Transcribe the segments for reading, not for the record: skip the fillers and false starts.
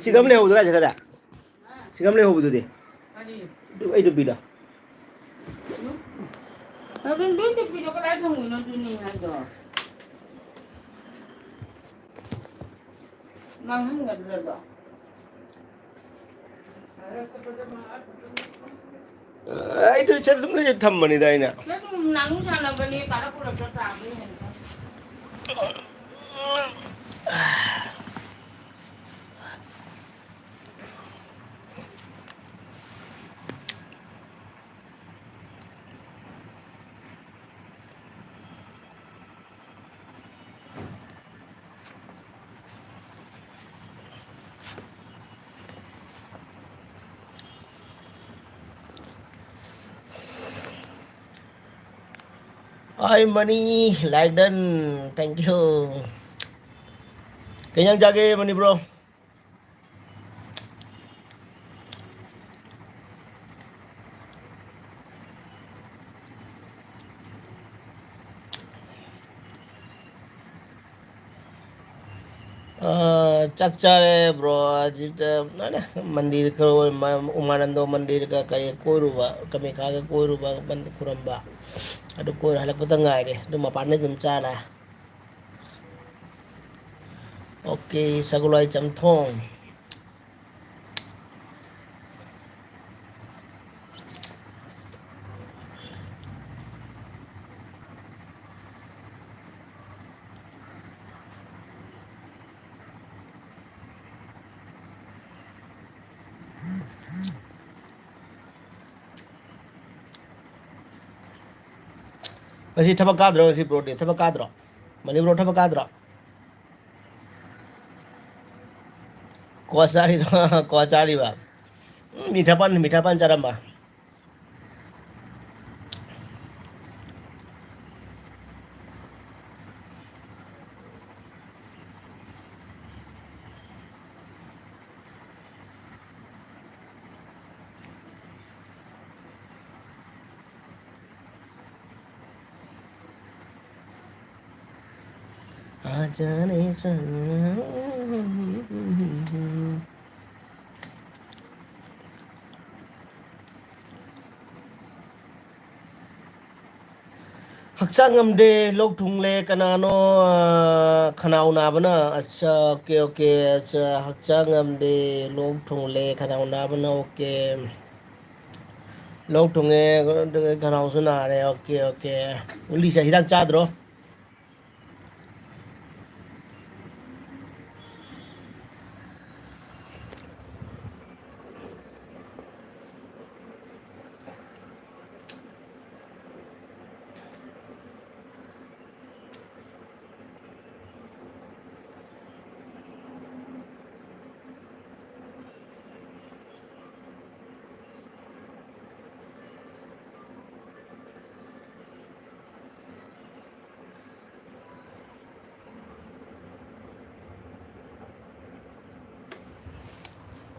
सिगम ले होदो काय खरा सिगम ले होबदुदि ꯑꯩ ꯅꯨꯄꯤꯗꯣ ꯑꯗꯨꯝ ꯗꯨꯏ ꯅꯨꯄꯤꯗꯣ ꯀꯗꯥꯏ ꯊꯝꯃꯨꯏꯅꯣ ꯑꯗꯨꯅꯤ ꯍꯥꯏꯗꯣ ꯃꯥꯡꯍꯟꯒꯗ꯭ꯔꯗꯣ ꯑꯩꯗꯣ ꯆꯠꯂꯨꯝꯅ ꯊꯝꯕꯅꯤꯗ ꯑꯩꯅ ꯁꯨꯝ ꯅꯥꯅꯨ ꯁꯥꯟꯅꯕꯅꯤ ꯀꯥꯔꯛ ꯈꯨꯔꯛꯇ ꯇꯥꯕꯅꯤ Hi money like done thank you kenyang jage money bro चक चारे ब्रो ना मंदिर करो उमानंदो मंदिर का कई कोरुबा कमी खागा कोरुबा बंद खुरंबा अदु core हलकपता ngaire du mapane dum chala okay sagulai chamthong masih thaba kadro si bro de thaba kadro mani bro thaba kadro ko chari ba मीठा पान Charamba आजाने हक्चांग ngамde lok thungle kanano khanau nabana acha okay okay acha hक्चांग ngамde lok thungle khanau nabana okay lok thunge khanau su nare okay okay uli sa hidak chadro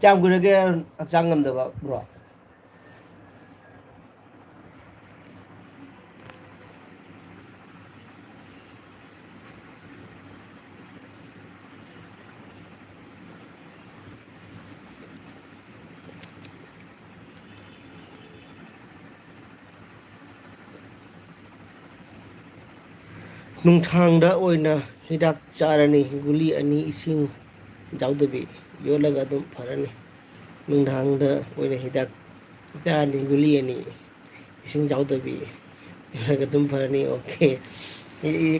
Cham gure ke hक्चांग ngамdaba bro ꯅꯨꯡꯊꯥꯡꯗ ꯑꯣꯏꯅ ꯍꯤꯗꯥꯛ ꯆꯥꯔꯅꯤ ꯒꯨꯂꯤ ꯑꯅꯤ ꯏꯁꯤꯡ ꯌꯥꯎꯗꯕꯤ ꯌꯣꯠꯂꯒ ꯑꯗꯨꯝ ꯐꯔꯅꯤ ꯅꯨꯡꯊꯥꯡꯗ ꯑꯣꯏꯅ ꯍꯤꯗꯥꯛ ꯆꯥꯔꯅꯤ ꯒꯨꯂꯤ ꯑꯅꯤ इसिंग जाउदबी योलगा तुम फरनी ओके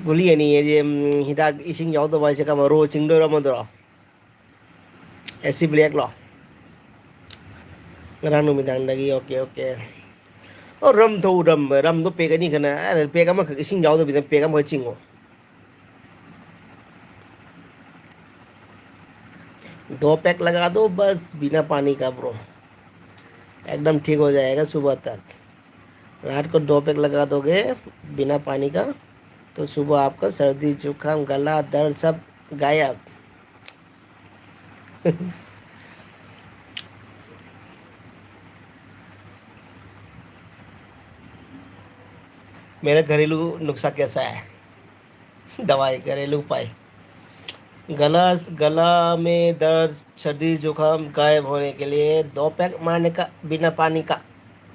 गुली अनि ये हिदाक इसिंग जाउदबा से का रो चिंगदो रमदरो AC black low ngara numidang dagi oke oke oh ram do pega ni kana pega ma ising jaw do bi pega ma chingo दो पैक लगा दो बस बिना पानी का ब्रो एकदम ठीक हो जाएगा सुबह तक रात को 2 पैक लगा दोगे बिना पानी का तो सुबह आपका सर्दी जुकाम गला दर्द सब गायब मेरा घरेलू नुस्खा कैसा है दवाई घरेलू उपाय गला गला में दर्द, सर्दी जुकाम गायब होने के लिए 2 पैक मारने का बिना पानी का,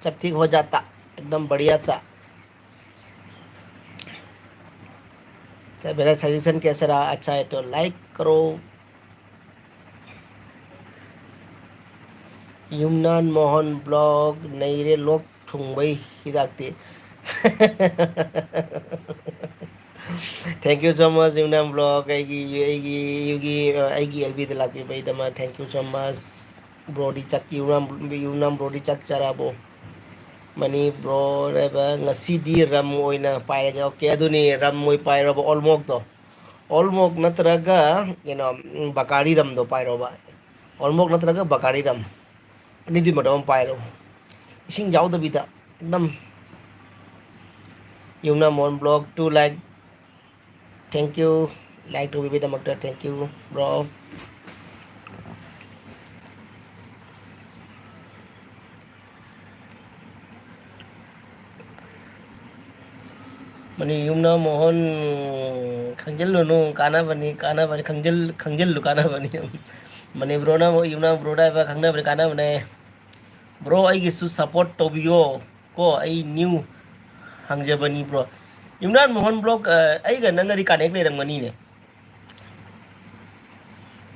सब ठीक हो जाता एकदम बढ़िया सा। सर मेरा सजेशन कैसा रहा? अच्छा है तो लाइक करो। युमनान मोहन ब्लॉग नहीं रे लोग ठुंबई हिदाकती। थैंक यू सो मच युमनान ब्लॉग आईगी एलबी लाकी भाई दमा थैंक यू सो मच ब्रोडी चक युमनान ब्रोडी चक चराबो मनी ब्रो रेबा ngasi di ram oina pairaga okay aduni ram moi pairaba olmok to olmok natraga bakari ram do pairoba olmok natraga bakari ram ni di madam pairo ising jaw da bida ekdam yumna mon blog to like thank you like to bida makta thank you bro mani yumna mohon khangjal lo no kana bani khangjal lo kana bani mani bro na yumna bro da ba khangna bani kana bani bro ai gi su support to bio ko ai new hangjabani bro yumnan mohon blog ai ga nangari connect le rang mani ne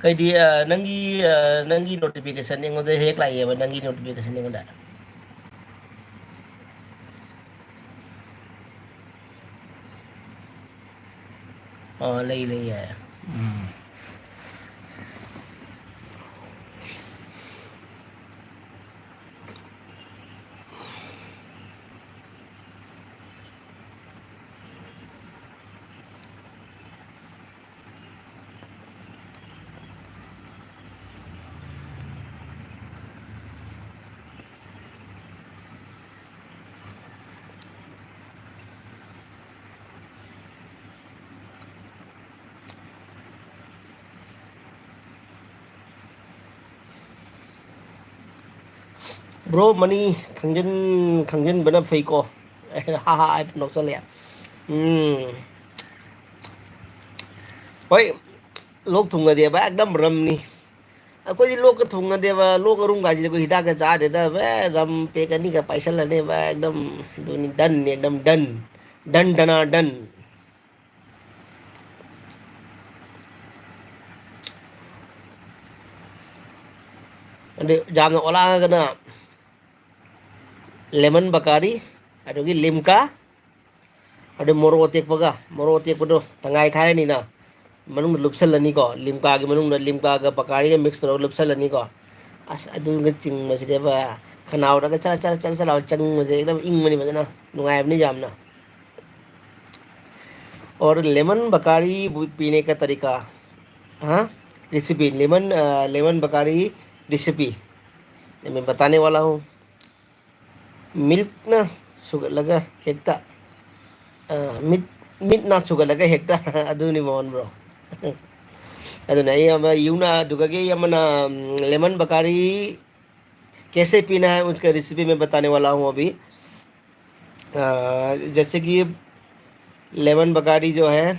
kai di nangi notification ngo de hek lai ba nangi notification ngo da lay lay ya bro mani khangjen bana fei ko ha ha ai nok sa le oi lok thunga de ba ekdam ram ni कोई लोग का थूंगा दे बा लोग करूँ गाजी को हिदा का चाह देता बे रम पे करनी का पैसा लने बा एकदम दोनी डन एकदम डन डन डना डन अंदे जाम ओला कना लेमन बकारी अदोगी लिमका अदे मोरो ओतेक पगा मोरो ओतेक पदो तंगाई खाए नी ना मनुंग लुपसल लनी को लिमका के मनुंग लिमका का बकारी के मिक्स रो लुपसल लनी को अस अदुंग चिंग मसिदे बा खनाव दा चला चला चला चला चंग मजे एकदम इंग मनी मजना नुंगायबनी जामना और लेमन बकारी पीने का तरीका हाँ रेसिपी लेमन बकारी रेसिपी मैं बताने वाला हूँ मिल्क ना सुगर लगा हेक्ता मिट मिट ना सुगर लगा हेक्ता अदुनी मोहन ब्रो अदुना ये हम यूना दुगगे ये मना लेमन बकारी कैसे पीना है उसका रेसिपी मैं बताने वाला हूँ अभी जैसे कि लेमन बकारी जो है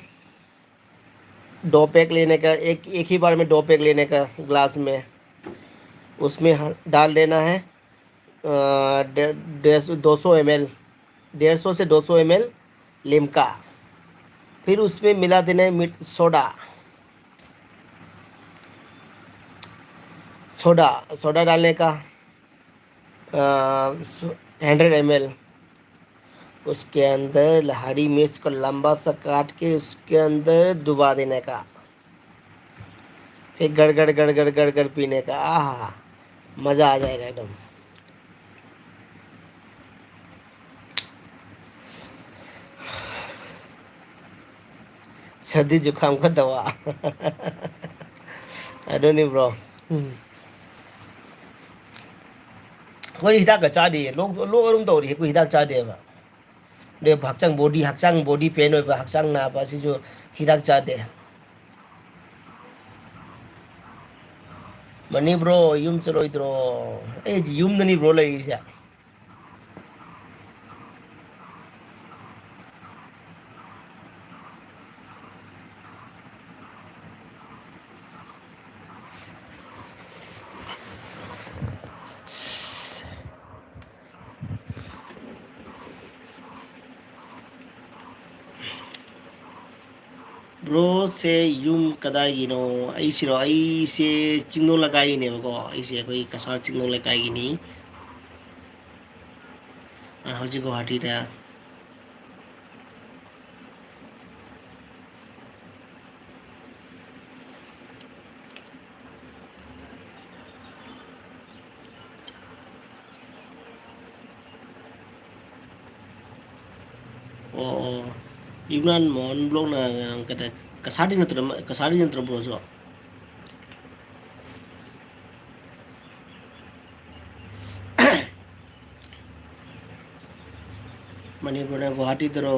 2 पैक लेने का एक ही बार में 2 पैक लेने का ग्लास में उसमें डाल देना है 200 ml 150 से 200 ml लिमका फिर उसमें मिला देना है मिट सोडा सोडा सोडा डालने का 100 ml उसके अंदर हरी मिर्च को लंबा सा काट के उसके अंदर डुबा देने का फिर गड़ गड़ गड़ गड़ गड़ गड़ पीने का आहा मज़ा आ जाएगा एकदम सर्दी जुकाम का दवा I don't know bro कोई हिदाक का चादे लोग लोग अरुम तो कोई हिदाक चादे बा दे hakchang body pain ओइबा hakchang ना बा सिजो हिदाक चादे मनी ब्रो युम चलो इधरो ए युम ननी ब्रो ले इसा ब्रो से यूम कदाइगिनो अइसिरो अइसे चिंगनो लगाइनेबको अइसे अखोई Kasar चिंगनो लगाइगिनी हौजी गुवाहाटीदा oh Yunan mon blog na kata kasari na bro so mani bro na Guwahati daro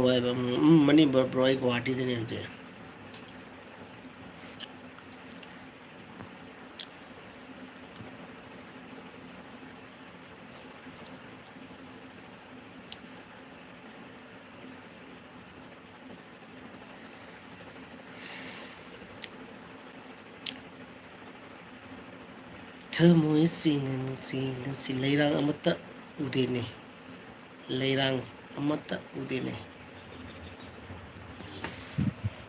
mani bro ai Guwahati de ne hote thamo sin leirang amata udene leirang amata udene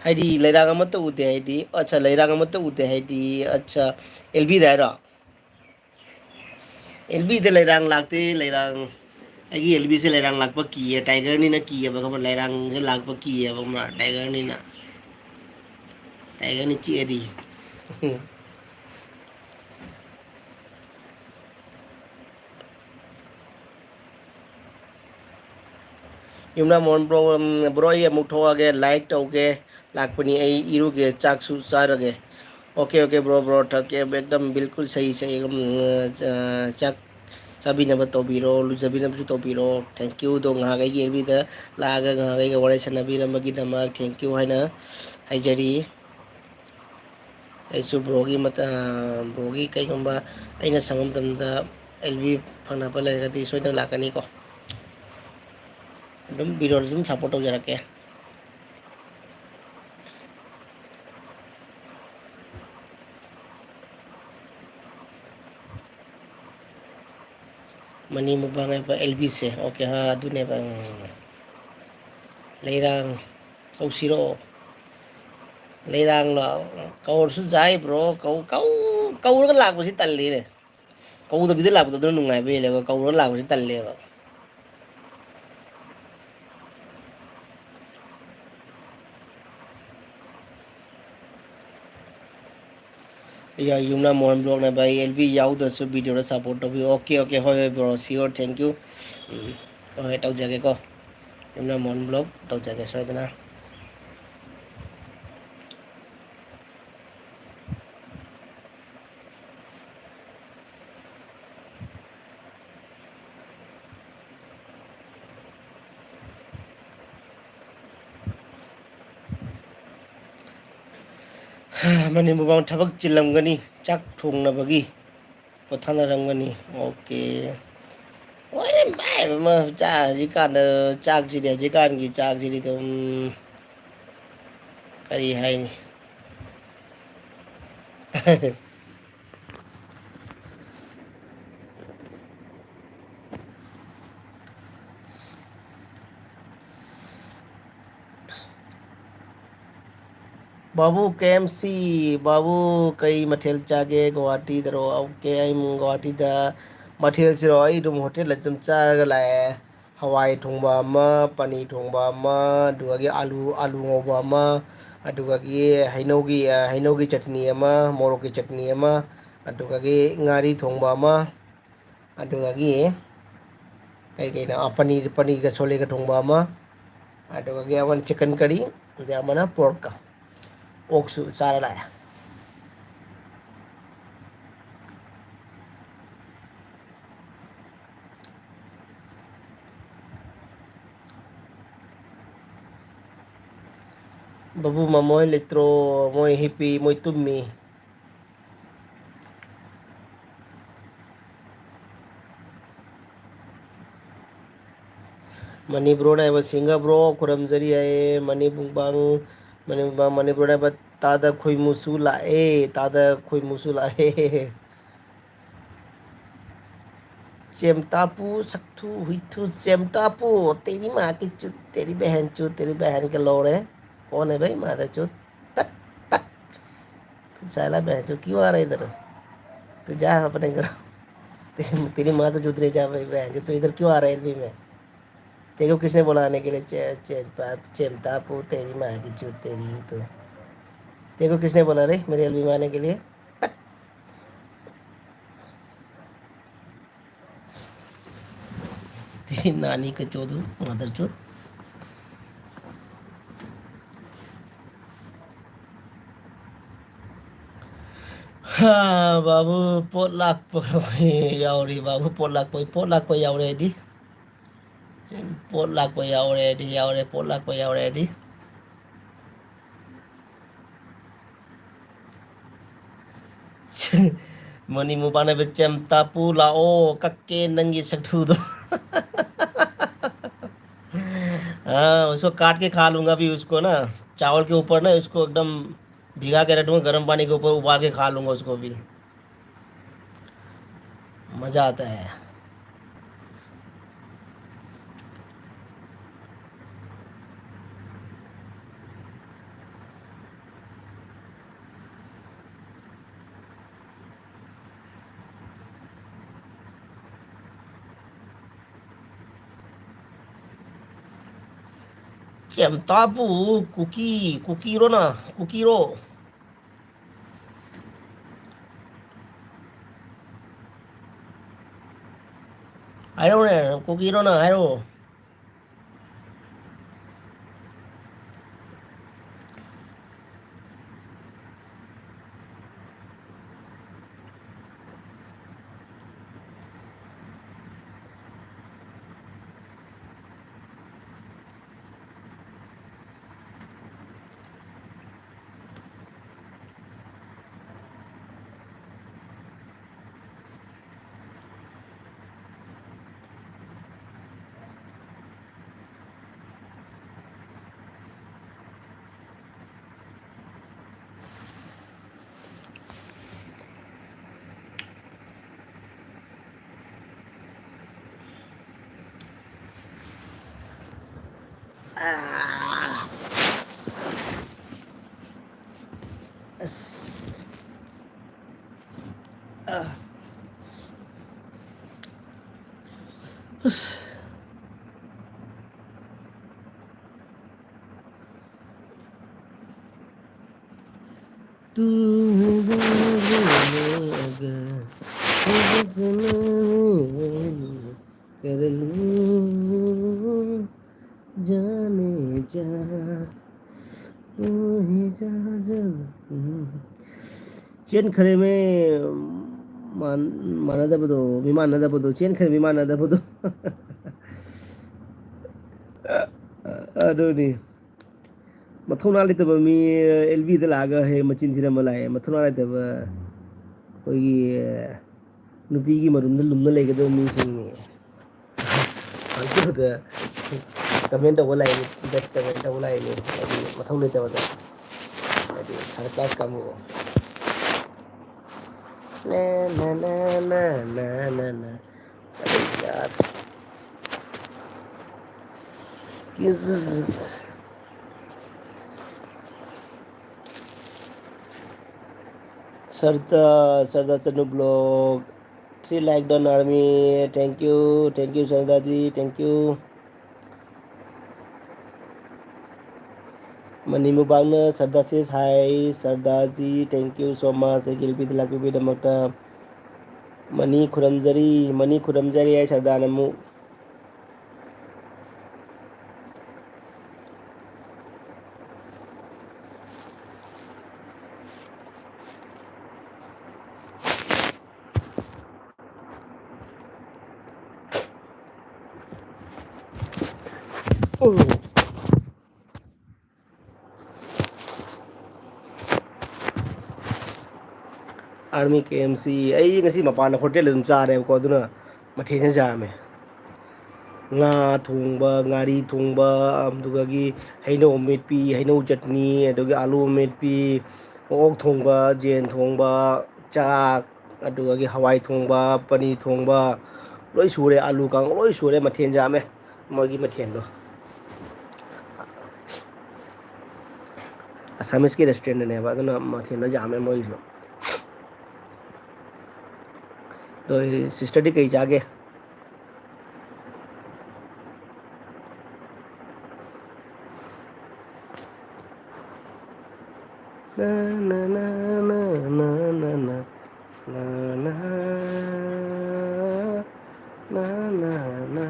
haidi leirang amata ude haidi acha leirang amata ude haidi acha LB daira LB de leirang lakte leirang ai LB se leirang lakpa ki है tiger ni na ki है बगा leirang se lakpa ki है बगा tiger ni na tiger ni chi edi Yumna mon bro bro ye mukho age like toge lakpani ai iru ge chak su sarage okay bro thake ekdam bilkul sahi sahi chak sabi na ba tobiro lu sabi na su tobiro thank you dong ha ga ye bi da la ga ga ga wale sanabi la magi dama thank you haina haijari ai su bro gi mata bro gi kai gamba aina sangam tamda LB phana pa la ga ti soidana lakani ko dum video zum support ho jarake mani mo ba ngay ba LB se okay ha dune bang leirang kau siro leirang lo kau su jai bro kau ra lag ba si talli re kau da bidal lag da nungai be le kau ra lag ba si talle ba ya yumna mon blog na bai LB yau da su video ra support to bi okay hoy bro sure thank you hoy tau jage ko yumna mon blog tau jage soidana mani mo bang thabak chilam gani chak thung na bagi pothana ram gani okay oire bai ma cha ji kan chak ji de ji kan gi chak ji dum kari hai ni Babu KMC बाबू कई मठेल चागे गुवाहाटी दरो okay I Guwahati दा मठेल सिरो आई room hotel लचम चारगा लाए हवाई थोंबा अमा पनी थोंबा अमा दुगागी आलू ngौबा अमा अदुगागी हैनौगी चटनी अमा मोरोकी चटनी अमा अदुगागी ngari थोंबा अमा अदुगागी कई कई ना पनीर का छोले का थोंबा अमा अदुगागी अवन चिकन करी दे अमना पोर्क का oksu cara lah ya babu mamoy litro moy hippy moy tummi mani bro na ba singa bro kuram jari ay mani bungbang mani bro na ba tada khoi musula tada khoi musula चेमटापू सक्थू हुईथू चेमटापू तेरी माँ की चुत तेरी बहन के लोड़े कौन है भाई माता चुत तो साला बहन जो क्यों आ रहा है इधर? तो जा अपने घर। तेरी माँ तो जुतरे जा भाई बहन जो, तो इधर क्यों आ रहा है एलबी में? तेरे को किसने बोला आने के लिए? चेमतापू तेरी माँ की चूत तेरी तो। तेरे को किसने बोला रे मेरे एलबी में आने के लिए? तेरी नानी का चोदू मदर चोद। हाँ बाबू पोलाक यावरी बाबू पोलाक यावरेडी पोलाक यावरेडी यावरे पोलाक यावरेडी मनी मुबाने बेचम तापू लाओ कक्के नंगी सकठू दो। हाँ उसको काट के खा लूंगा भी उसको ना, चावल के ऊपर ना उसको एकदम भिगा के रखूंगा, गर्म पानी के ऊपर उबाल के खा लूंगा उसको भी, मजा आता है। Kem tapu kukiro na kukiro. Ayo ne kukiro na ayo. Ah. Ah. तू कर लूं जाने जा तू ही जा चेन खरे में मानदबदो विमानदबदो चेन खरे विमानदबदो अदोनी मथौना लेतब मी एलबी दा लागा है मचिन थिरम लाए मथौना लेतब कोई नुपीगी मरुंद लुमना लेगदो मी सिंग अंतुग कमेंट बोला है बेस्ट कमेंट बोला है मथौ लेतब दा सरकार कामो ना ना ना ना ना ना ना अरे यार किस सरदार चन्नू ब्लॉग 3 लाइक डन आर्मी thank you Sardar ji thank you मनी मुबांगनो सरदार से hi Sardar ji thank you so much गिलबी लाकबी दमकता मनी खुरमजरी है सरदार नमु आर्मी के एमसी आई ngasi mapana hotel dum chare ko aduna mathena jame nga thongba ngari thongba amdugagi haino metpi haino chutney adugi alu metpi ok thongba jen thongba chak adugagi hawai thongba pani thongba loi sure alu kang loi sure mathen jame mogi mathen do ꯑꯁꯥꯃꯤꯁꯀꯤ ꯔꯦꯁꯇꯨꯔꯦꯟꯗꯅꯦꯕ ꯑꯗꯨꯅ ꯃꯊꯦꯜꯗꯣ ꯌꯥꯝꯃꯦ ꯃꯣꯏꯒꯤꯁꯨ ꯑꯗꯣ ꯁꯤꯁꯇꯔꯗꯤ ꯀꯩ ꯆꯥꯒꯦ na na na na na na na na na na na na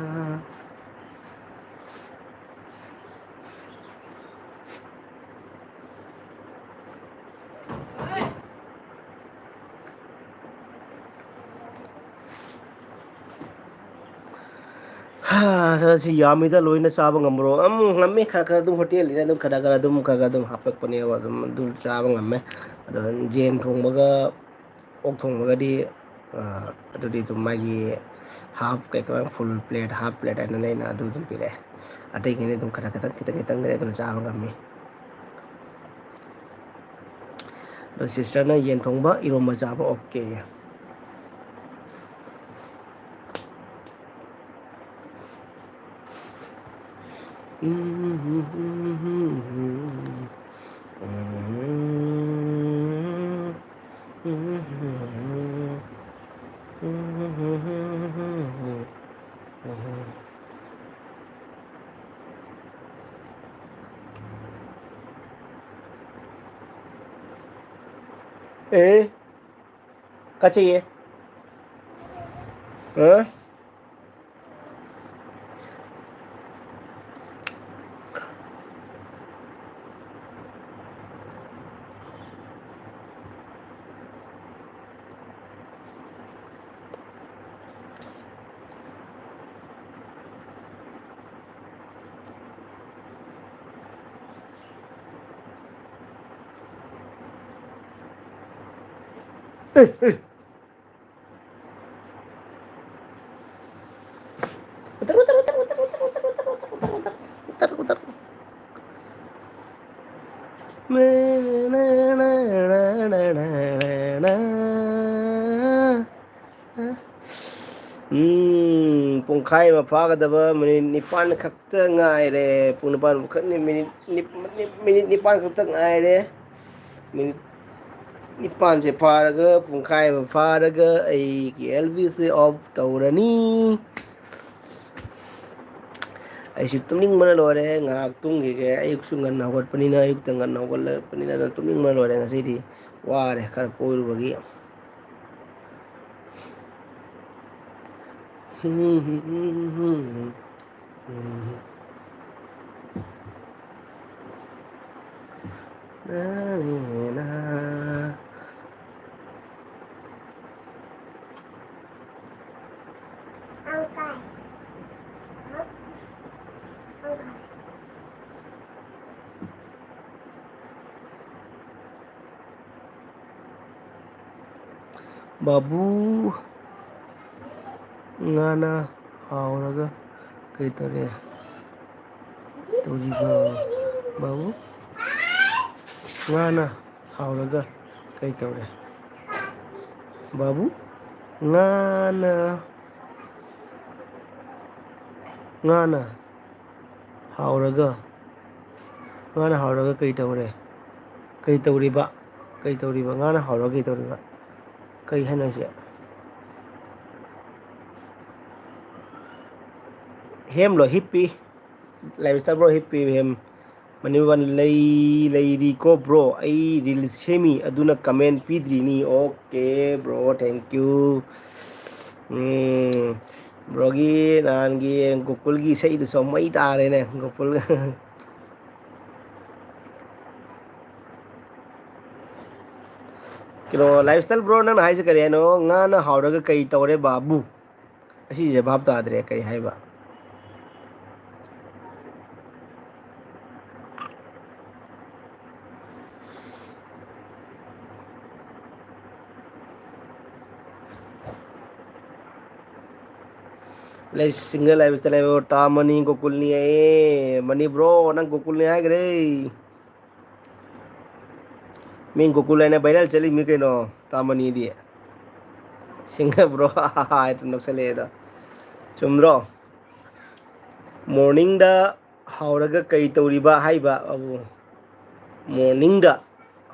ꯁꯤ ꯌꯥꯝꯃꯤꯗ ꯂꯣꯏꯅ ꯆꯥꯕ ꯉꯝꯕ꯭ꯔꯣ ꯉꯝꯃꯤ ꯈꯔ ꯈꯔ ꯑꯗꯨꯝ ꯍꯣꯇꯦꯜꯅꯤꯅ ꯑꯗꯨꯝ ꯈꯔ ꯈꯔ ꯑꯗꯨꯝ ꯍꯥꯞꯄꯛꯄꯅꯦꯕ ꯑꯗꯨꯝ ꯆꯥꯕ ꯉꯝꯃꯦ ꯑꯗꯣ ꯌꯦꯟ ꯊꯣꯡꯕꯒ ꯑꯣꯛ ꯊꯣꯡꯕꯒꯗꯤ ꯑꯗꯨꯗꯤ ꯑꯗꯨꯝ ꯃꯥꯒꯤ ꯍꯥꯐ ꯀꯩꯀꯥ ꯐꯨꯜ ꯄ꯭ꯂꯦꯠ ꯍꯥꯐ ꯄ꯭ꯂꯦꯠ ꯍꯥꯏꯅ ꯂꯩꯅ ꯑꯗꯨ ꯑꯗꯨꯝ ꯄꯤꯔꯛꯑꯦ ꯑꯇꯩꯒꯤꯗꯤ ꯑꯗꯨꯝ ꯈꯔ ꯈꯤꯇꯪ ꯈꯤꯇꯪꯗꯤ ꯑꯗꯨꯝ ꯆꯥꯕ ꯉꯝꯃꯤ ꯑꯗꯣ ꯁꯤꯁꯇꯔꯅ ꯌꯦꯟ ꯊꯣꯡꯕ ꯏꯔꯣꯝꯕ ꯆꯥꯕ ꯑꯣꯀꯦ ए क्या चाहिए हाँ उतर उतर उतर उतर उतर उतर उतर उतर उतर उतर उतर उतर ꯄꯨꯡꯈꯥꯏ ꯑꯃ ꯐꯥꯒꯗꯕ ꯃꯤꯅꯤꯠ ꯅꯤꯄꯥꯟ ꯈꯛꯇ ꯉꯥꯏꯔꯦ ꯄꯨꯡ ꯅꯤꯄꯥꯟ ꯈꯛꯅꯤ ꯃꯤꯅꯤꯠ ꯅꯤꯄꯥꯟ ꯈꯛꯇ ꯉꯥꯏꯔꯦ ꯃꯤꯅꯤꯠ ꯅꯤꯄꯥꯟꯁꯦ ꯐꯥꯔꯒ ꯄꯨꯡꯈꯥꯏ ꯑꯃ ꯐꯥꯔꯒ ꯑꯩꯒꯤ ꯑꯦꯜꯕꯤꯁꯦ ꯑꯣꯐ ꯇꯧꯔꯅꯤ ꯑꯩꯁꯨ ꯇꯨꯝꯅꯤꯡꯕꯅ ꯂꯣꯏꯔꯦ ꯉꯥꯏꯍꯥꯛ ꯇꯨꯝꯈꯤꯒꯦ ꯑꯌꯨꯛꯁꯨ ꯉꯟꯅ ꯍꯧꯒꯠꯄꯅꯤꯅ ꯑꯌꯨꯛꯇ ꯉꯟꯅ ꯍꯧꯒꯠꯂꯛꯄꯅꯤꯅ ꯑꯗꯨꯅ ꯇꯨꯝꯅꯤꯡꯕꯅ ꯂꯣꯏꯔꯦ ꯉꯁꯤꯗꯤ ꯋꯥꯔꯦ ꯈꯔ ꯀꯣꯏꯔꯨꯕꯒꯤ ꯕꯥꯕꯨ ꯉꯥꯅ ꯍꯥꯎꯔꯒ ꯀꯩ ꯇꯧꯔꯦ ꯇꯧꯔꯤꯕ ꯕꯥꯕꯨ ꯉꯥꯅ ꯍꯥꯎꯔꯒ ꯀꯩ ꯇꯧꯔꯦ ꯕꯥꯕꯨ ꯉꯥꯅ ꯉꯥꯅ ꯍꯥꯎꯔꯒ ꯉꯥꯅ ꯍꯥꯎꯔꯒ ꯀꯩ ꯇꯧꯔꯦ ꯀꯩ ꯇꯧꯔꯤꯕ ꯀꯩ ꯇꯧꯔꯤꯕ ꯉꯥꯅ ꯍꯥꯎꯔꯒ ꯀꯩ ꯇꯧꯔꯤꯕ ꯀꯩ ꯍꯥꯏꯅꯣ ꯁꯤ ꯍꯦꯝꯂꯣ ꯍꯤꯞꯄꯤ ꯂꯥꯏꯞ ꯕ꯭ꯔꯣ ꯍꯤꯞꯄꯤ ꯍꯦꯝ ꯃꯅꯤꯕꯟ ꯂꯩꯔꯤꯀꯣ ꯕ꯭ꯔꯣ ꯑꯩ ꯔꯤꯜꯁ ꯁꯦꯝꯃꯤ ꯑꯗꯨꯅ ꯀꯃꯦꯟ ꯄꯤꯗ꯭ꯔꯤꯅꯤ ꯑꯣꯀꯦ ꯕ꯭ꯔꯣ ꯊꯦꯡꯀ꯭ꯌꯨ ꯕ꯭ꯔꯣꯒꯤ ꯅꯍꯥꯟꯒꯤ ꯒꯣꯀꯨꯜꯒꯤ ꯏꯁꯩꯗꯨꯁꯨ ꯃꯩ ꯇꯥꯔꯦꯅꯦ ꯒꯣꯀꯨꯜ ꯀꯩꯅꯣ ꯂꯥꯏꯐ ꯏꯁꯇꯥꯏꯜ ꯕ꯭ꯔꯣ ꯅꯪꯅ ꯍꯥꯏꯁꯦ ꯀꯔꯤ ꯍꯥꯏꯅꯣ ꯉꯥꯅ ꯍꯥꯎꯔꯒ ꯀꯩ ꯇꯧꯔꯦ ꯕꯥꯕꯨ ꯑꯁꯤꯁꯦ ꯚꯥꯞ ꯇꯥꯗ꯭ꯔꯦ ꯀꯔꯤ ꯍꯥꯏꯕ ꯁꯤꯡꯒꯜ ꯂꯥꯏꯐ ꯏꯁꯇꯥꯏꯜ ꯇꯥꯃꯅꯤ ꯒꯣꯀꯨꯜꯅꯤ ꯍꯥꯏꯌꯦ ꯃꯅꯤ ꯕ꯭ꯔꯣ ꯅꯪ ꯒꯣꯀꯨꯜꯅꯤ ꯍꯥꯏꯈ꯭ꯔꯦ ꯃꯤ ꯒꯣꯀꯨꯜ ꯍꯥꯏꯅ ꯚꯥꯏꯔꯦꯜ ꯆꯠꯂꯤꯃꯤ ꯀꯩꯅꯣ ꯇꯥꯃꯅꯤꯗꯤ ꯁꯤꯡꯒꯜ ꯕ꯭ꯔꯣ ꯍꯥꯏꯗ ꯅꯣꯛꯁꯜꯂꯛꯑꯦꯗꯣ ꯆꯨꯝꯗ꯭ꯔꯣ ꯃꯣꯔꯅꯤꯡꯗ ꯍꯥꯎꯔꯒ ꯀꯩ ꯇꯧꯔꯤꯕ ꯍꯥꯏꯕ ꯑꯕꯨ ꯃꯣꯔꯅꯤꯡꯗ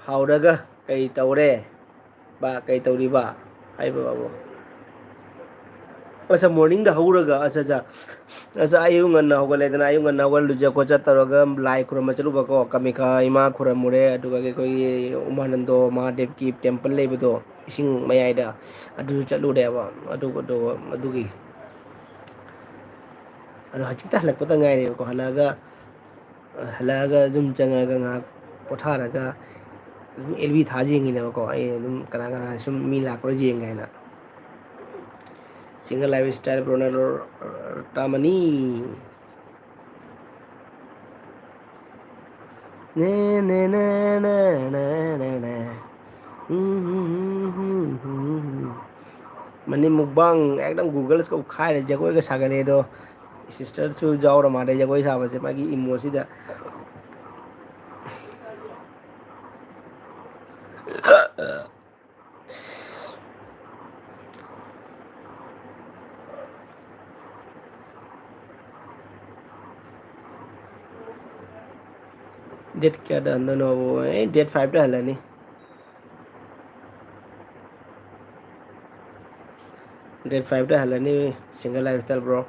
ꯍꯧꯔꯒ ꯀꯩ ꯇꯧꯔꯦ ꯕꯥ ꯀꯩ ꯇꯧꯔꯤꯕ ꯍꯥꯏꯕ ꯕꯥꯕꯨ ꯑꯁ ꯃꯣꯔꯅꯤꯡꯗ ꯍꯧꯔꯒ ꯑꯁ ꯑꯌꯨꯛ ꯉꯟꯅ ꯍꯧꯒꯠꯂꯦꯗꯅ ꯑꯌꯨꯛ ꯉꯟꯅ ꯍꯧꯒꯠ ꯂꯨꯖ ꯈꯣꯠꯆ ꯇꯧꯔꯒ ꯂꯥꯏ ꯈꯨꯔꯨꯝꯕ ꯆꯠꯂꯨꯕꯀꯣ ꯀꯃꯤꯈꯥ ꯏꯃꯥ ꯈꯨꯔꯝꯃꯨꯔꯦ ꯑꯗꯨꯒ ꯑꯩꯈꯣꯏꯒꯤ ꯎꯃꯥꯅꯟꯗꯣ ꯃꯍꯥꯗꯦꯕꯀꯤ ꯇꯦꯝꯄꯜ ꯂꯩꯕꯗꯣ ꯏꯁꯤꯡ ꯃꯌꯥꯏꯗ ꯑꯗꯨꯁꯨ ꯆꯠꯂꯨꯔꯦꯕ ꯑꯗꯨꯒꯤ ꯑꯗꯣ ꯍꯧꯖꯤꯛꯇ ꯍꯜꯂꯛꯄꯗ ꯉꯥꯏꯔꯦꯕꯀꯣ ꯍꯜꯂꯛꯑꯒ ꯑꯗꯨꯝ ꯆꯪꯉꯒ ꯉꯥꯏꯍꯥꯛ ꯄꯣꯊꯥꯔꯒ ꯑꯗꯨꯝ ꯑꯦꯜꯕꯤ ꯊꯥ ꯌꯦꯡꯉꯤꯅꯦꯕꯀꯣ ꯑꯩ ꯑꯗꯨꯝ ꯀꯅꯥ ꯀꯅꯥ ꯁꯨꯝ ꯃꯤ ꯂꯥꯛꯄ꯭ꯔꯥ ꯌꯦꯡꯒꯦ ꯍꯥꯏꯅ ꯁꯤꯡꯒꯜ ꯂꯥꯏꯐ ꯁ꯭ꯇꯥꯏꯜ ꯕ꯭ꯔꯣꯅꯔ ꯇꯥꯃꯅꯤ ꯅꯦ ꯅꯦ ꯅꯦ ꯅꯦ ꯅꯦ ꯅꯦ ꯅꯦ ꯃꯅꯤ ꯃꯨꯛꯕꯥꯡ ꯑꯦꯛꯗꯝ ꯒꯨꯒꯜꯁꯀ ꯎꯠꯈꯥꯏꯔꯦ ꯖꯒꯣꯏꯒ ꯁꯥꯒꯠꯂꯦ ꯑꯗꯣ ꯁꯤꯁꯇꯔꯁꯨ ꯌꯥꯎꯔ ꯃꯥꯜꯂꯦ ꯖꯒꯣꯏ ꯁꯥꯕꯁꯦ ꯃꯥꯒꯤ ꯏꯃꯣꯁꯤꯗ ꯗꯦꯠ ꯀꯌꯥꯗ ꯍꯟꯗꯣꯏꯅꯣ ꯗꯦꯠ 5ꯇ ꯍꯜꯂꯅꯤ ꯗꯦꯠ 5ꯇ ꯍꯜꯂꯅꯤ ꯁꯤꯡꯒꯜ ꯂꯥꯏꯐ ꯁ꯭ꯇꯥꯏꯜ ꯕ꯭ꯔꯣ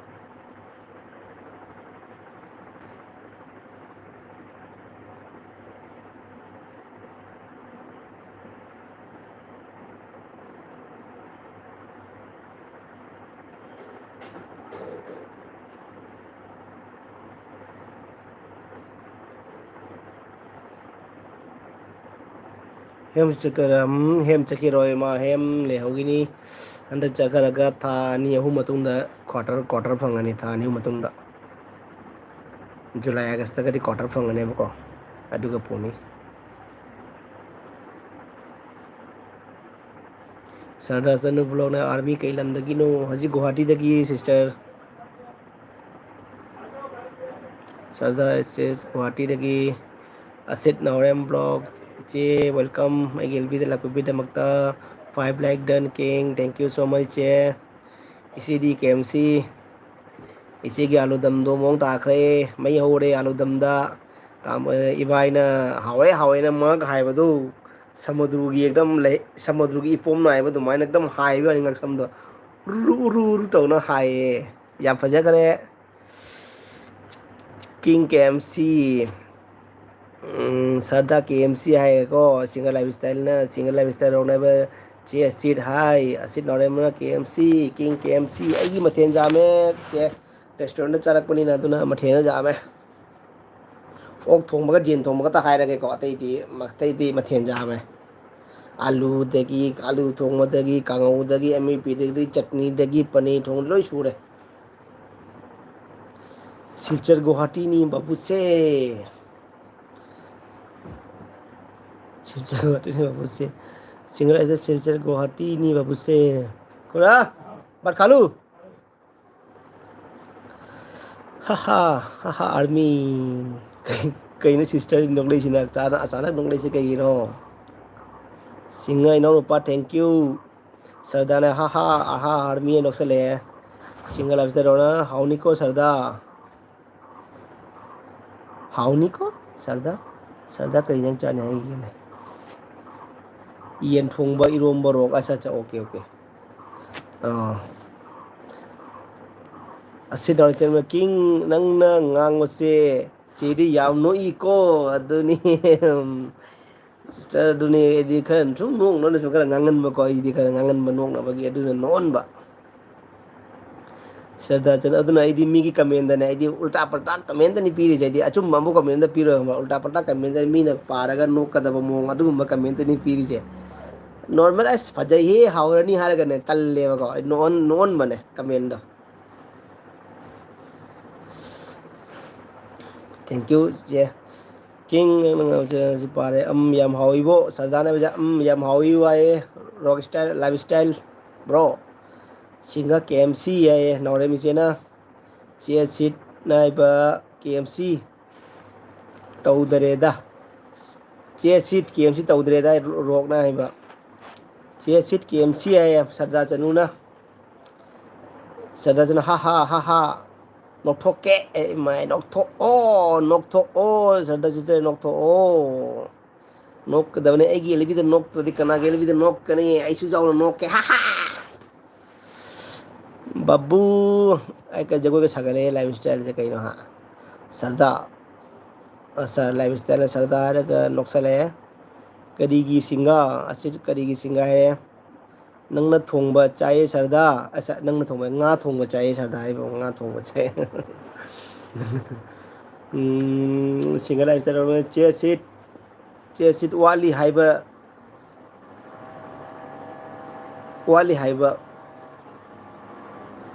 ꯍꯦꯝ ꯆꯠꯇꯣꯏꯔꯥ ꯍꯦꯝ ꯆꯠꯈꯤꯔꯣꯏ ꯃꯥ ꯍꯦꯝ ꯂꯩꯍꯧꯈꯤꯅꯤ ꯍꯟꯗꯛ ꯆꯠꯈ꯭ꯔꯒ ꯊꯥ 2-3 ꯃꯇꯨꯡꯗ ꯀ꯭ꯋꯥꯇꯔ ꯐꯪꯒꯅꯤ ꯊꯥ 2 ꯃꯇꯨꯡꯗ ꯖꯨꯂꯥꯏ ꯑꯥꯒꯁꯇꯒꯗꯤ ꯀ꯭ꯋꯥꯇꯔ ꯐꯪꯒꯅꯦꯕꯀꯣ ꯑꯗꯨꯒ ꯄꯨꯅꯤ ꯁꯔꯗꯥ ꯆꯅꯨ ꯕ꯭ꯂꯣꯛꯅ ꯑꯥꯔꯃꯤ ꯀꯩ ꯂꯝꯗꯒꯤꯅꯣ ꯍꯧꯖꯤꯛ ꯒꯨꯍꯥꯇꯤꯗꯒꯤ ꯁꯤꯁꯇꯔ ꯁꯔꯗꯥ ꯑꯦꯁ ꯒꯨꯍꯥꯇꯤꯗꯒꯤ ꯑꯁꯤꯠ ꯅꯥꯎꯔꯦꯝ ꯕ꯭ꯂꯣꯛ ꯏꯆꯦ ꯋꯦꯜꯀꯝ ꯑꯩꯒꯤ ꯑꯦꯜꯕꯤꯗ ꯂꯥꯛꯄꯤꯕꯒꯤꯗꯃꯛꯇ 5 ꯂꯥꯏꯛ ꯗꯟ ꯀꯤꯡ ꯊꯦꯡꯛ ꯌꯨ ꯁꯣ ꯃꯆ ꯏꯆꯦ ꯏꯆꯦꯗꯤ ꯀꯦ.ꯑꯦꯝ.ꯁꯤ ꯏꯆꯦꯒꯤ ꯑꯥꯂꯨꯗꯝꯗꯣ ꯃꯑꯣꯡ ꯇꯥꯈ꯭ꯔꯦ ꯃꯩ ꯍꯧꯔꯦ ꯑꯥꯂꯨꯗꯝꯗ ꯏꯕꯥꯏꯅ ꯍꯥꯎꯔꯦ ꯍꯥꯎꯔꯦꯅ ꯃꯛ ꯍꯥꯏꯕꯗꯨ ꯁꯃꯨꯗ꯭ꯔꯨꯒꯤ ꯑꯦꯛꯗꯝ ꯁꯃꯨꯗ꯭ꯔꯨꯒꯤ ꯏꯄꯣꯝꯅ ꯍꯥꯏꯕ ꯑꯗꯨꯃꯥꯏꯅ ꯑꯦꯛꯗꯝ ꯍꯥꯏꯕ ꯋꯥꯅꯤ ꯉꯛꯁꯝꯗꯣ ꯎꯔꯨ ꯇꯧꯅ ꯍꯥꯏꯌꯦ ꯌꯥꯝ ꯐꯖꯈ꯭ꯔꯦ ꯀꯤꯡ ꯀꯦ.ꯑꯦꯝ.ꯁꯤ ꯁꯔꯗꯥ ꯀꯦ.ꯑꯦꯝ.ꯁꯤ ꯍꯥꯏꯌꯦꯀꯣ ꯁꯤꯡꯒꯜ ꯂꯥꯏꯐ ꯁ꯭ꯇꯥꯏꯜꯅ ꯁꯤꯡꯒꯜ ꯂꯥꯏꯐ ꯁ꯭ꯇꯥꯏꯜ ꯔꯣꯅꯦꯕ ꯆꯦ ꯑꯁꯤꯠ ꯍꯥꯏ ꯑꯁꯤꯠ ꯅꯥꯎꯔꯦꯝꯅ ꯀꯦ.ꯑꯦꯝ.ꯁꯤ ꯀꯤꯡ ꯀꯦ.ꯑꯦꯝ.ꯁꯤ ꯑꯩꯒꯤ ꯃꯊꯦꯜ ꯌꯥꯝꯃꯦ ꯔꯦꯁꯇꯨꯔꯦꯟꯗ ꯆꯥꯔꯛꯄꯅꯤꯅ ꯑꯗꯨꯅ ꯃꯊꯦꯜ ꯌꯥꯝꯃꯦ ꯑꯣꯛ ꯊꯣꯡꯕꯒ ꯌꯦꯟ ꯊꯣꯡꯕꯒꯇ ꯍꯥꯏꯔꯒꯦꯀꯣ ꯑꯇꯩꯗꯤ ꯃꯊꯦꯜ ꯌꯥꯝꯃꯦ ꯑꯥꯂꯨ ꯊꯣꯡꯕꯗꯒꯤ ꯀꯥꯡꯉꯧꯗꯒꯤ ꯑꯃꯦꯠꯄꯤꯗꯒꯤ ꯆꯠꯅꯤꯗꯒꯤ ꯄꯅꯤꯔ ꯊꯣꯡꯕ ꯂꯣꯏ ꯁꯨꯔꯦ Silchar ꯒꯨꯋꯥꯍꯥꯇꯤꯅꯤ ꯕꯥꯕꯨꯁꯦ Silchar ꯒꯨꯋꯥꯍꯥꯇꯤꯅꯤ ꯕꯥꯕꯨꯁꯦ single Silchar ꯒꯨꯋꯥꯍꯥꯇꯤꯅꯤ ꯕꯥꯕꯨꯁꯦ Khura but ꯈꯥꯂꯨ ꯍꯥꯍꯥ ꯑꯥꯔꯃꯤ ꯀꯩꯅꯣ ꯁꯤꯁꯇꯔ ꯅꯣꯛꯂꯛꯏꯁꯤꯅ ꯑꯆꯥꯅꯛ ꯅꯣꯛꯂꯛꯏꯁꯤ ꯀꯩꯒꯤꯅꯣ ꯁꯤꯡꯍ ꯏꯅꯥꯎꯅꯨꯄꯥ ꯊꯦꯡꯀ꯭ꯌꯨ ꯁꯔꯗꯥꯅ ꯍꯥꯍꯥ ꯑꯥꯔꯃꯤ ꯅꯣꯛꯁꯜꯂꯛꯑꯦ ꯁꯤꯡꯒꯜ ꯂꯥꯏꯐ ꯁ꯭ꯇꯥꯏꯜ ꯔꯣꯅꯔ ꯍꯥꯎꯅꯤꯀꯣ ꯁꯔꯗꯥ ꯍꯥꯎꯅꯤꯀꯣ ꯁꯔꯗꯥ ꯀꯔꯤ ꯏꯟꯖꯥꯡ ꯆꯥꯅꯤ ꯍꯥꯏꯈꯤꯕꯅꯦ ꯌꯦꯟ ꯊꯣꯡꯕ ꯏꯔꯣꯝꯕ ꯔꯣꯛ ꯑꯠꯆꯥ ꯑꯣꯀꯦ ꯑꯥ ꯑꯁꯤꯠ ꯀꯤꯡ ꯅꯪꯅ ꯉꯥꯡꯕꯁꯦ ꯆꯦꯗꯤ ꯌꯥꯝ ꯅꯣꯛꯏꯀꯣ ꯑꯗꯨꯅꯤ ꯁꯤꯁꯇꯔ ꯑꯗꯨꯅꯤ ꯑꯩꯗꯤ ꯈꯔ ꯁꯨꯝ ꯅꯣꯛꯅꯕꯁꯨ ꯈꯔ ꯉꯥꯡꯍꯟꯕꯀꯣ ꯑꯩꯗꯤ ꯈꯔ ꯉꯥꯡꯍꯟꯕ ꯅꯣꯛꯅꯕꯒꯤ ꯑꯗꯨꯅ ꯅꯣꯛꯍꯟꯕ ꯁꯔꯗꯥꯆꯟ ꯑꯗꯨꯅ ꯑꯩꯗꯤ ꯃꯤꯒꯤ ꯀꯃꯦꯟꯗꯅꯦ ꯑꯩꯗꯤ ꯎꯜꯇꯥ ꯄꯜꯇꯥ ꯀꯃꯦꯟꯇꯅꯤ ꯄꯤꯔꯤꯁꯦ ꯑꯩꯗꯤ ꯑꯆꯨꯝꯕ ꯑꯃꯕꯨ ꯀꯃꯦꯟꯇ ꯄꯤꯔꯣꯏ ꯎꯜꯇꯥ ꯄꯜꯇꯥ ꯀꯃꯦꯟꯇ ꯃꯤꯅ ꯄꯥꯔꯒ ꯅꯣꯛꯀꯗꯕ ꯃꯑꯣꯡ ꯑꯗꯨꯒꯨꯝꯕ ꯀꯃꯦꯟꯇꯅꯤ ꯄꯤꯔꯤꯁꯦ ꯅꯣꯔꯃꯦꯜ ꯑꯁ ꯐꯖꯩꯍꯦ ꯍꯥꯎꯔꯅꯤ ꯍꯥꯏꯔꯒꯅꯦ ꯇꯜꯂꯦꯕꯀꯣ ꯅꯣꯛꯍꯟꯕꯅꯦ ꯀꯃꯦꯟꯗꯣ ꯊꯦꯡꯀ꯭ꯌꯨ ꯏꯆꯦ ꯀꯤꯡ ꯁꯤ ꯄꯥꯔꯦ ꯌꯥꯝ ꯍꯥꯎꯏꯕꯣ ꯁꯔꯗꯥꯅ ꯌꯥꯝ ꯍꯥꯎꯏ ꯋꯥꯏꯌꯦ rock style life style bro ꯁꯤꯡꯒ ꯀꯦ.ꯑꯦꯝ.ꯁꯤ ꯍꯥꯏꯌꯦ ꯅꯥꯎꯔꯦꯝ ꯏꯆꯦꯅ ꯆꯦ ꯑꯁꯤꯠ ꯅꯥꯏꯕ ꯀꯦ.ꯑꯦꯝ.ꯁꯤ ꯇꯧꯗꯔꯦꯗ ꯆꯦ ꯁꯤꯠ ꯀꯦ.ꯑꯦꯝ.ꯁꯤ ꯇꯧꯗ꯭ꯔꯦꯗ ꯔꯣꯛꯅ ꯍꯥꯏꯕ ꯆꯦ ꯁꯤꯠ ꯀꯦ.ꯑꯦꯝ.ꯁꯤ ꯍꯥꯏꯌꯦ ꯁꯔꯗꯥ ꯆꯅꯨꯅ ꯁꯔꯗꯥꯔꯖꯅ ꯍꯥꯍꯥ ꯅꯣꯛꯊꯣꯛꯀꯦ ꯏꯃꯥꯏ ꯅꯣꯛꯊꯣꯛꯑꯣ ꯁꯔꯗꯥꯔ ꯆꯤꯆꯦ ꯅꯣꯛꯊꯣꯛꯑꯣ ꯅꯣꯛꯀꯗꯕꯅꯦ ꯑꯩꯒꯤ ꯑꯦꯂꯤꯕꯤꯗ ꯅꯣꯛꯇ꯭ꯔꯗꯤ ꯀꯅꯥꯒꯤ ꯑꯦꯂꯤꯕꯤꯗ ꯅꯣꯛꯀꯅꯤ ꯑꯩꯁꯨ ꯌꯥꯎꯅ ꯅꯣꯛꯀꯦ ꯍꯥ ꯍꯥ ꯕꯥꯕꯨ ꯑꯩ ꯖꯒꯣꯏꯒ ꯁꯥꯒꯠꯂꯦ ꯂꯥꯏꯐ ꯏꯁꯇꯥꯏꯜꯁꯦ ꯀꯩꯅꯣ ꯍꯥ ꯁꯔꯗꯥ ꯁꯥꯔ ꯂꯥꯏꯐ ꯏꯁꯇꯥꯏꯜ ꯁꯔꯗꯥ ꯍꯥꯏꯔꯒ ꯅꯣꯛꯁꯜꯂꯛꯑꯦ ꯀꯔꯤꯒꯤ ꯁꯤꯡꯒꯥ ꯑꯁꯤ ꯀꯔꯤꯒꯤ ꯁꯤꯡꯒꯥ ꯍꯥꯏꯔꯦ ꯅꯪꯅ ꯊꯣꯡꯕ ꯆꯥꯏꯌꯦ ꯁꯔꯗꯥ ꯑꯁ ꯅꯪꯅ ꯊꯣꯡꯕ ꯉꯥ ꯊꯣꯡꯕ ꯆꯥꯏꯌꯦ ꯁꯔꯗꯥ ꯍꯥꯏꯕ ꯉꯥ ꯊꯣꯡꯕ ꯆꯥꯏ ꯁꯤꯡꯒꯜ ꯂꯥꯏꯐ ꯏꯁꯇꯥꯏꯜ ꯆꯦ ꯁꯤꯠ ꯋꯥꯠꯂꯤ ꯍꯥꯏꯕ ꯋꯥꯠꯂꯤ ꯍꯥꯏꯕ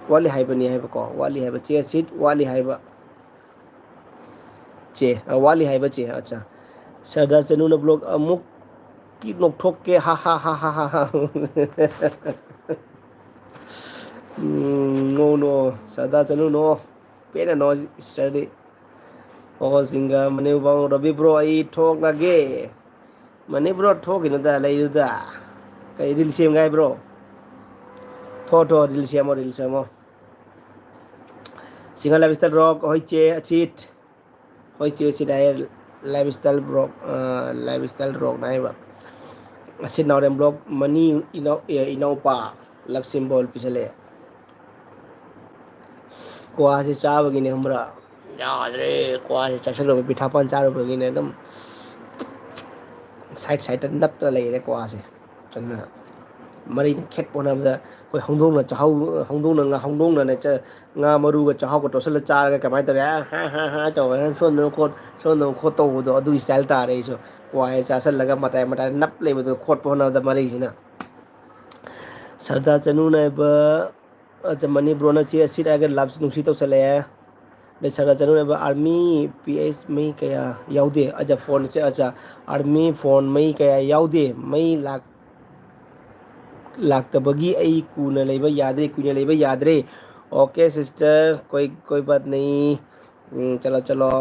ꯋꯥꯠꯂꯤ ꯍꯥꯏꯕꯅꯤ ꯍꯥꯏꯕꯀꯣ ꯋꯥꯠꯂꯤ ꯍꯥꯏꯕ ꯆꯦ ꯁꯤꯠ ꯋꯥꯠꯂꯤ ꯍꯥꯏꯕ ꯆꯦ ꯋꯥꯠꯂꯤ ꯍꯥꯏꯕ ꯆꯦ ꯑꯠꯆꯥ ꯁꯔꯗꯥ ꯆꯅꯨꯅ ꯕ꯭ꯂꯣꯛ ꯑꯃꯨꯛ ꯅꯣꯛꯊꯣꯛꯀꯦ ꯍꯥ ꯍꯥ ꯍꯥ ꯍꯥ ꯍꯥ ꯍꯥ ꯅꯣ ꯅꯣ ꯁꯔꯗꯥ ꯆꯅꯨ ꯅꯣ ꯄꯦꯟꯅ ꯅꯣ ꯁꯤꯁꯇꯔꯗꯤ ꯑꯣ ꯁꯤꯡꯒ ꯃꯅꯦꯕꯥꯎ ꯔꯕꯤ ꯕ꯭ꯔꯣ ꯑꯩ ꯊꯣꯛꯂꯒꯦ ꯃꯅꯤ ꯕ꯭ꯔꯣ ꯊꯣꯛꯈꯤꯅꯨꯗ ꯂꯩꯌꯨꯗ ꯀꯩ ꯔꯤꯜ ꯁꯦꯝꯒꯦ ꯍꯥꯏꯕ꯭ꯔꯣ ꯊꯣ ꯔꯤꯜ ꯁꯦꯝꯃꯣ ꯔꯤꯜ ꯁꯦꯝꯃꯣ ꯁꯤꯡꯒꯜ ꯂꯥꯏꯐ ꯏꯁꯇꯥꯏꯜ ꯔꯣꯛ ꯍꯣꯏ ꯆꯦ ꯑꯆꯤꯠ ꯍꯣꯏ ꯆꯦ ꯑꯁꯤꯠ ꯍꯥꯏꯌꯦ lifestyle rock lifestyle ꯔꯣꯛꯅ ꯍꯥꯏꯕ ꯑꯁꯤꯠ ꯅꯥꯎꯔꯦꯝ ꯕ꯭ꯂꯣꯛ ꯃꯅꯤ ꯏꯅꯥꯎꯄꯥ ꯂꯞ ꯁꯤꯝꯕꯣꯜ ꯄꯤꯁꯜꯂꯛꯑꯦ ꯀ꯭ꯋꯥꯁꯦ ꯆꯥꯕꯒꯤꯅꯦ ꯈꯪꯕ꯭ꯔꯥ ꯌꯥꯗ꯭ꯔꯦ ꯀ꯭ꯋꯥꯁꯦ ꯆꯥꯁꯤꯜꯂꯨꯕ ꯄꯤꯊꯥꯄꯥꯟ ꯆꯥꯔꯨꯕꯒꯤꯅꯦ ꯑꯗꯨꯝ ꯁꯥꯏꯠ ꯁꯥꯏꯠꯇ ꯅꯞꯇꯅ ꯂꯩꯔꯦ ꯀ꯭ꯋꯥꯁꯦ ꯑꯗꯨꯅ ꯃꯔꯩꯅ ꯈꯦꯠꯄ ꯍꯣꯠꯅꯕꯗ ꯑꯩꯈꯣꯏ ꯍꯧꯗꯣꯡꯅ ꯆꯥꯍꯧ ꯍꯧꯗꯣꯡꯅꯅꯦ ꯉꯥ ꯃꯔꯨꯒ ꯆꯥꯛꯍꯥꯎꯒ ꯇꯣꯠꯁꯤꯜꯂ ꯆꯥꯔꯒ ꯀꯃꯥꯏꯅ ꯇꯧꯔꯦ ꯍꯥ ꯍꯥ ꯍꯥ ꯇꯧꯔꯒ ꯁꯣꯟꯗꯅ ꯈꯣꯠ ꯇꯧꯕꯗꯣ ꯑꯗꯨꯒꯤ ꯁ꯭ꯇꯥꯏꯜ ꯇꯥꯔꯦ ꯑꯩꯁꯨ ꯀ꯭ꯋꯥꯁꯦ ꯆꯥꯁꯤꯜꯂꯒ ꯃꯇꯥꯏ ꯃꯇꯥꯏ ꯅꯞ ꯂꯩꯕꯗꯣ ꯈꯣꯠꯄ ꯍꯣꯠꯅꯕꯗ ꯃꯔꯩꯁꯤꯅ ꯁꯔꯗꯥ ꯆꯅꯨ ꯅꯥꯏꯕ ꯃꯅꯤ ꯕ꯭ꯔꯣꯅ ꯆꯦ ꯑꯁꯤꯠ ꯍꯥꯏꯔꯒ ꯂꯞ ꯅꯨꯡꯁꯤ ꯇꯧꯁꯜꯂꯛꯑꯦ ꯑꯗꯩ ꯁꯔꯗꯥ ꯆꯅꯨ ꯅꯥꯏꯕ ꯑꯥꯔꯃꯤ ꯄꯤ ꯑꯩꯆ ꯃꯩ ꯀꯌꯥ ꯌꯥꯎꯗꯦ ꯑꯆꯥ ꯐꯣꯟ ꯑꯆꯥ ꯑꯥꯔꯃꯤ ꯐꯣꯟ ꯃꯩ ꯀꯌꯥ ꯌꯥꯎꯗꯦ ꯃꯩ ꯂꯥꯛꯇꯕꯒꯤ ꯑꯩ ꯀꯨꯏꯅ ꯂꯩꯕ ꯌꯥꯗ꯭ꯔꯦ ꯑꯣꯀꯦ ꯁꯤꯁꯇꯔ कोई बात नहीं चलो चलो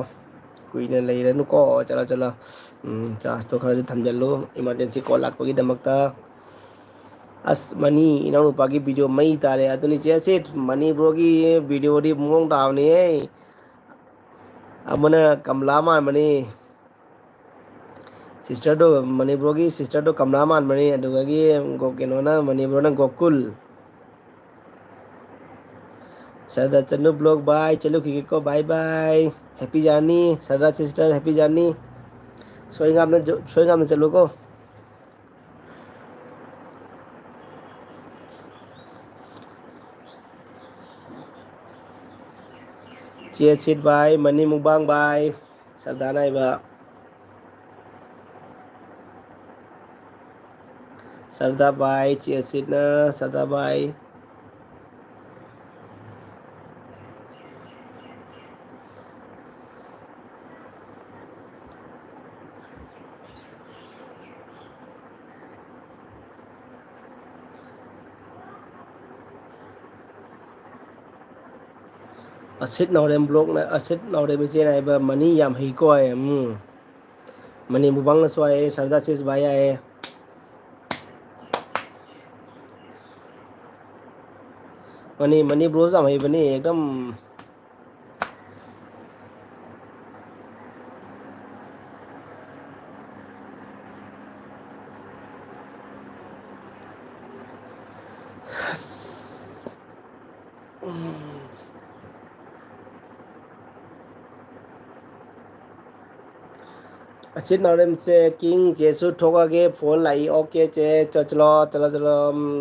ꯀꯨꯏꯅ ꯂꯩꯔꯅꯨꯀꯣ ꯆꯠꯂꯣ ꯆꯠꯂꯣ ꯆꯥꯔꯖꯇꯣ ꯈꯔꯁꯨ ꯊꯝꯖꯤꯜꯂꯨ ꯏꯃꯥꯔꯖꯦꯟꯁꯤ ꯀꯣꯜ ꯂꯥꯛꯄꯒꯤꯗꯃꯛꯇ ꯑꯁ ꯃꯅꯤ ꯏꯅꯥꯎꯅꯨꯄꯥꯒꯤ ꯚꯤꯗꯤꯑꯣ ꯃꯩ ꯇꯥꯔꯦ ꯑꯗꯨꯅꯤ ꯆꯦꯁꯤ ꯃꯅꯤ ꯕ꯭ꯔꯣꯒꯤ ꯚꯤꯗꯤꯑꯣꯗꯤ ꯃꯑꯣꯡ ꯇꯥꯕꯅꯤꯍꯦ ꯑꯃꯅ ꯀꯃꯂꯥ ꯃꯥꯟꯕꯅꯤ ꯁꯤꯁꯇꯔꯗꯣ ꯃꯅꯤꯄꯨꯔꯒꯤ ꯁꯤꯁꯇꯔꯗꯣ ꯀꯃꯂꯥ ꯃꯥꯟꯕꯅꯤ ꯑꯗꯨꯗꯒꯤ ꯀꯩꯅꯣꯅ ꯃꯅꯤꯄꯨꯔꯅ ꯒꯣꯀꯨꯜ ꯁꯔꯗꯥ ꯆꯅꯨ ꯕ꯭ꯂꯣꯛ ꯕꯥꯏ ꯆꯠꯂꯨꯈꯤꯒꯦꯀꯣ bye bye happy journey Sardar sister happy journey ꯁꯣꯏ ꯉꯥꯝꯅ ꯆꯠꯂꯨꯀꯣ ꯆꯦ ꯁꯤꯠ ꯕꯥꯏ ꯃꯅꯤ ꯃꯨꯛꯕꯥꯡ ꯕꯥꯏ ꯁꯔꯗꯥ ꯅꯥꯏꯕ ꯁꯔꯗꯥ ꯕꯥꯏ ꯆꯦ ꯁꯤꯠꯅ ꯁꯔꯗꯥ ꯕꯥꯏ ꯑꯁꯤꯠ ꯅꯥꯎꯔꯦꯝ ꯕ꯭ꯂꯣꯛꯅ ꯑꯁꯤꯠ ꯅꯥꯎꯔꯦꯝ ꯏꯆꯦꯅ ꯍꯥꯏꯕ ꯃꯅꯤ ꯌꯥꯝ ꯍꯩꯀꯣ ꯍꯥꯏ ꯃꯅꯤ ꯃꯨꯛꯕꯥꯡꯅꯁꯨ ꯍꯥꯏꯌꯦ ꯁꯔꯗꯥ ꯁꯤꯁ ꯕꯥꯏ ꯍꯥꯏꯌꯦ मनी ब्रोज हम बनी एकदम अच्छी नॉलेज से किंग जेसु ठोकागे फोन लाई ओके चे चलो चलो चलो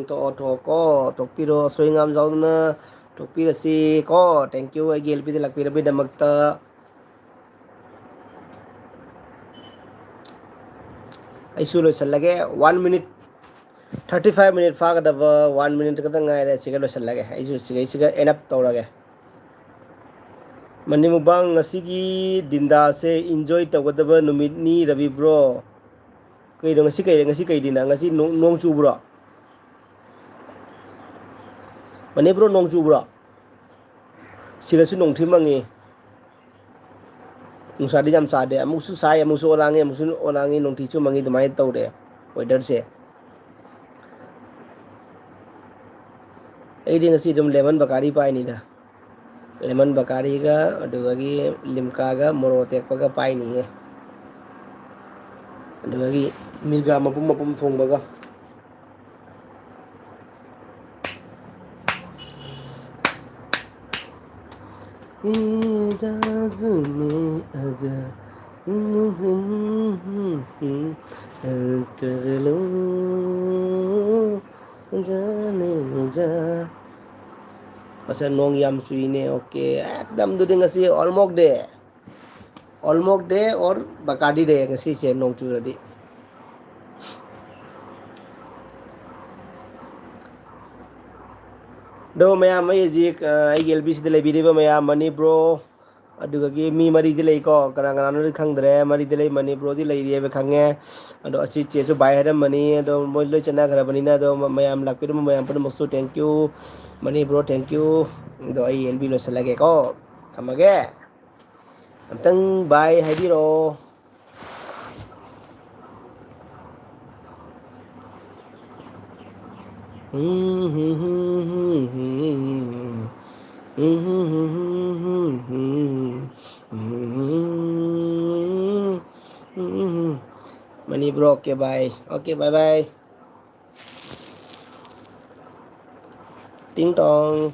तो ठोको ठोकपिरो सोइंगाम जाउना ठोकपिरसी को थैंक यू आई एलपी दे लकपिरबीदमक्ता ꯑꯩꯁꯨ ꯂꯣꯏꯁꯜꯂꯒꯦ 1 minute 35 minute ꯐꯥꯒꯗꯕ 1 minute ꯈꯛꯇꯪ ꯉꯥꯏꯔꯦ ꯁꯤꯒ ꯂꯣꯏꯁꯜꯂꯒꯦ ꯑꯩꯁꯨ ꯁꯤꯒ ꯑꯦꯟ ꯑꯞ ꯇꯧꯔꯒꯦ ꯃꯅꯤ ꯃꯨꯛꯕꯥꯡ ꯉꯁꯤꯒꯤ ꯗꯤꯟꯗꯥꯁꯦ ꯏꯟꯖꯣꯏ ꯇꯧꯒꯗꯕ ꯅꯨꯃꯤꯠꯅꯤ ꯔꯕꯤ ꯕ꯭ꯔꯣ ꯀꯩꯅꯣ ꯉꯁꯤ ꯀꯩ ꯗꯤꯅ ꯉꯁꯤ ꯅꯣꯡ ꯆꯨꯕ꯭ꯔꯣ ꯃꯅꯤ ꯕ꯭ꯔꯣ ꯅꯣꯡ ꯆꯨꯕ꯭ꯔꯣ ꯁꯤꯗꯁꯨ ꯅꯣꯡꯊꯤ ꯃꯪꯉꯤ ꯅꯨꯡꯁꯥꯗꯤ ꯌꯥꯝ ꯆꯥꯗꯦ ꯑꯃꯨꯛꯁꯨ ꯁꯥꯏ ꯑꯃꯨꯛꯁꯨ ꯑꯣꯂꯥꯡꯉꯤ ꯑꯃꯨꯛꯁꯨ ꯑꯣꯂꯥꯡꯉꯤ ꯅꯣꯡꯊꯤꯁꯨ ꯃꯪꯉꯤ ꯑꯗꯨꯃꯥꯏꯅ ꯇꯧꯔꯦ ꯋꯦꯗꯔꯁꯦ ꯑꯩꯗꯤ ꯉꯁꯤ ꯑꯗꯨꯝ ꯂꯦꯃꯟ ꯕꯀꯥꯔꯤ ꯄꯥꯏꯅꯤꯗ ꯂꯦꯃꯟ ꯕꯀꯥꯔꯤꯒ ꯑꯗꯨꯗꯒꯤ ꯂꯤꯝꯀꯥꯒ ꯃꯣꯔꯣꯛ ꯑꯇꯦꯛꯄꯒ ꯄꯥꯏꯅꯤꯌꯦ ꯑꯗꯨꯗꯒꯤ ꯃꯤꯔꯒꯥ ꯃꯄꯨꯝ ꯃꯄꯨꯝ ꯊꯣꯡꯕꯒ इजाज़ में अगर कर लो जाने जा ꯅꯣꯡ ꯌꯥꯝ ꯆꯨꯏꯅꯦ ꯑꯣꯀꯦ ꯑꯦꯛꯗꯝꯗꯨꯗꯤ ꯉꯁꯤ ꯑꯣꯜꯃꯣꯛ ꯗꯦ ꯑꯣꯔ ꯕꯀꯥꯔꯗꯤ ꯗꯦ ꯉꯁꯤꯁꯦ ꯅꯣꯡ ꯆꯨꯔꯗꯤ ꯗꯣ ꯃꯌꯥꯝ ꯑꯩ ꯍꯧꯖꯤꯛ ꯑꯩꯒꯤ ꯑꯦꯜ ꯕꯤ ꯁꯤꯗ ꯂꯩꯕꯤꯔꯤꯕ ꯃꯌꯥꯝ ꯃꯅꯤ ꯕ꯭ꯔꯣ ꯑꯗꯨꯒꯤ ꯃꯤ ꯃꯔꯤꯗꯤ ꯂꯩꯀꯣ ꯀꯅꯥ ꯀꯅꯥꯅꯣꯗꯤ ꯈꯪꯗ꯭ꯔꯦ ꯃꯔꯤꯗꯤ ꯂꯩ ꯃꯅꯤ ꯕ꯭ꯔꯣꯗꯤ ꯂꯩꯔꯤ ꯍꯥꯏꯕ ꯈꯪꯉꯦ ꯑꯗꯣ ꯑꯁꯤ ꯆꯦꯁꯨ ꯕꯥꯏ ꯍꯥꯏꯔꯝꯕꯅꯤ ꯑꯗꯣ ꯃꯣꯏ ꯂꯣꯏ ꯆꯠꯅꯈ꯭ꯔꯕꯅꯤꯅ ꯑꯗꯣ ꯃꯌꯥꯝ ꯂꯥꯛꯄꯤꯔꯝꯕ ꯃꯌꯥꯝ ꯄꯨꯝꯅꯃꯛꯁꯨ ꯊꯦꯡꯀ꯭ꯌꯨ ꯃꯅꯤ ꯕ꯭ꯔꯣ ꯊꯦꯡꯀ꯭ꯌꯨ ꯑꯗꯣ ꯑꯩ ꯑꯦꯜ ꯕꯤ ꯂꯣꯏꯁꯤꯜꯂꯒꯦꯀꯣ ꯊꯝꯃꯒꯦ ꯑꯝꯇꯪ ꯕꯥꯏ ꯍꯥꯏꯕꯤꯔꯛꯑꯣ Money bro, okay bye. Okay, bye bye. Ting tong.